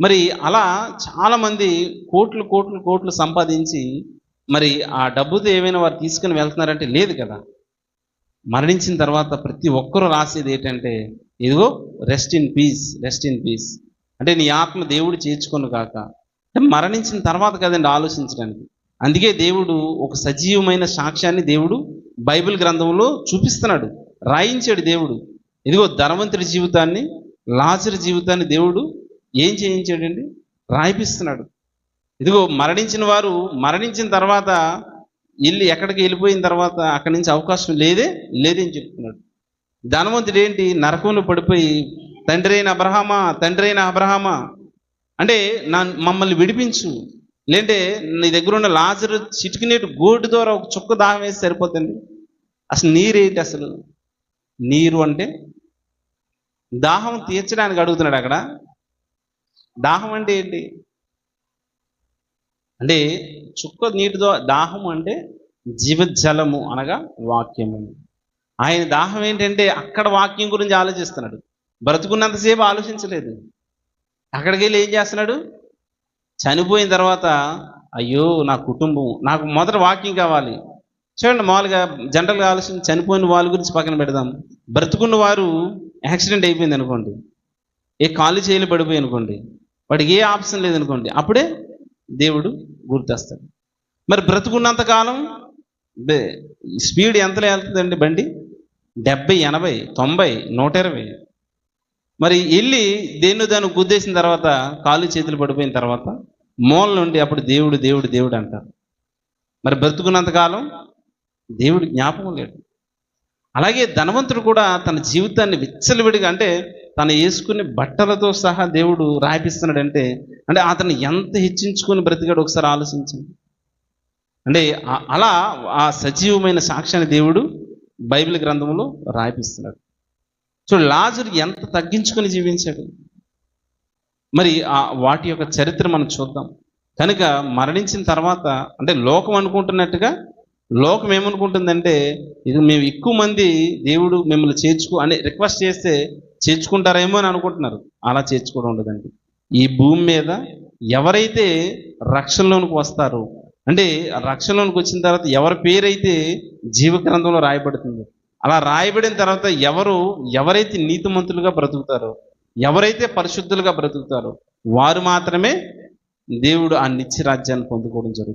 మరి అలా చాలామంది కోట్లు కోట్లు కోట్లు సంపాదించి మరి ఆ డబ్బుతో ఏమైనా వారు తీసుకుని వెళ్తున్నారంటే లేదు కదా. మరణించిన తర్వాత ప్రతి ఒక్కరూ రాసేది ఏంటంటే, ఇదిగో rest in peace, rest in peace. అంటే నీ ఆత్మ దేవుడు చేర్చుకొను కాక. అంటే మరణించిన తర్వాత కదండి ఆలోచించడానికి. అందుకే దేవుడు ఒక సజీవమైన సాక్ష్యాన్ని దేవుడు బైబిల్ గ్రంథంలో చూపిస్తున్నాడు, రాయించాడు దేవుడు. ఇదిగో ధనవంతుడి జీవితాన్ని, లాజరు జీవితాన్ని దేవుడు ఏం చేయించాడండి, రాయిపిస్తున్నాడు. ఇదిగో మరణించిన వారు మరణించిన తర్వాత ఎక్కడికి వెళ్ళిపోయిన తర్వాత అక్కడి నుంచి అవకాశం లేదని చెప్తున్నాడు. ధనవంతుడు ఏంటి, నరకంలో పడిపోయి తండ్రి అయిన అబ్రహామా అంటే మమ్మల్ని విడిపించు, లేదంటే నీ దగ్గర ఉన్న లాజరు చిటికినేటు గోటు ద్వారా ఒక చుక్క దాహం వేసి సరిపోతుంది. అసలు నీరేంటి, అసలు నీరు అంటే దాహం తీర్చడానికి అడుగుతున్నాడు. అక్కడ దాహం అంటే ఏంటి అంటే చుక్క నీటితో దాహం అంటే జీవజలము అనగా వాక్యము. ఆయన దాహం ఏంటంటే అక్కడ వాక్యం గురించి ఆలోచిస్తున్నాడు. బ్రతుకున్నంతసేపు ఆలోచించలేదు. అక్కడికి వెళ్ళి ఏం చేస్తున్నాడు, చనిపోయిన తర్వాత అయ్యో నా కుటుంబం, నాకు మొదట వాక్యం కావాలి. చూడండి, మామూలుగా జనరల్గా ఆలోచించి చనిపోయిన వాళ్ళ గురించి పక్కన పెడదాం. బ్రతుకున్న వారు యాక్సిడెంట్ అయిపోయింది అనుకోండి, ఏ కాలు చేయలు పడిపోయి అనుకోండి, వాడికి ఏ ఆప్షన్ లేదనుకోండి, అప్పుడే దేవుడు గుర్తొస్తాడు. మరి బ్రతుకున్నంతకాలం స్పీడ్ ఎంతలో వెళ్తుందండి బండి, 70, 80, 90, 120. మరి వెళ్ళి దాన్ని గుద్దేసిన తర్వాత కాలు చేతులు పడిపోయిన తర్వాత మూల నుండి అప్పుడు దేవుడు దేవుడు దేవుడు అంటారు. మరి బ్రతుకున్నంతకాలం దేవుడు జ్ఞాపకం లేడు. అలాగే ధనవంతుడు కూడా తన జీవితాన్ని విచ్చలవిడిగా, అంటే తను వేసుకునే బట్టలతో సహా దేవుడు రాయిపిస్తున్నాడంటే అంటే అతను ఎంత హెచ్చించుకొని బ్రతికాడు ఒకసారి ఆలోచించండి. అంటే అలా ఆ సజీవమైన సాక్ష్యాన్ని దేవుడు బైబిల్ గ్రంథంలో రాయిపిస్తున్నాడు. చూడు, లాజరు ఎంత తగ్గించుకొని జీవించాడు. మరి వాటి యొక్క చరిత్ర మనం చూద్దాం. కనుక మరణించిన తర్వాత అంటే లోకం అనుకుంటున్నట్టుగా, లోకం ఏమనుకుంటుందంటే ఇది మేము ఎక్కువ మంది దేవుడు మిమ్మల్ని అని రిక్వెస్ట్ చేస్తే చేర్చుకుంటారేమో అని అనుకుంటున్నారు. అలా చేర్చుకోవడం ఉండదండి. ఈ భూమి మీద ఎవరైతే రక్షణలోనికి వస్తారో, అంటే రక్షణలోనికి వచ్చిన తర్వాత ఎవరి పేరైతే జీవగ్రంథంలో రాయబడుతుందో, అలా రాయబడిన తర్వాత ఎవరైతే నీతిమంతులుగా బ్రతుకుతారో, ఎవరైతే పరిశుద్ధులుగా బ్రతుకుతారో వారు మాత్రమే దేవుడు ఆ నిత్య రాజ్యాన్ని పొందుకోవడం జరుగుతుంది.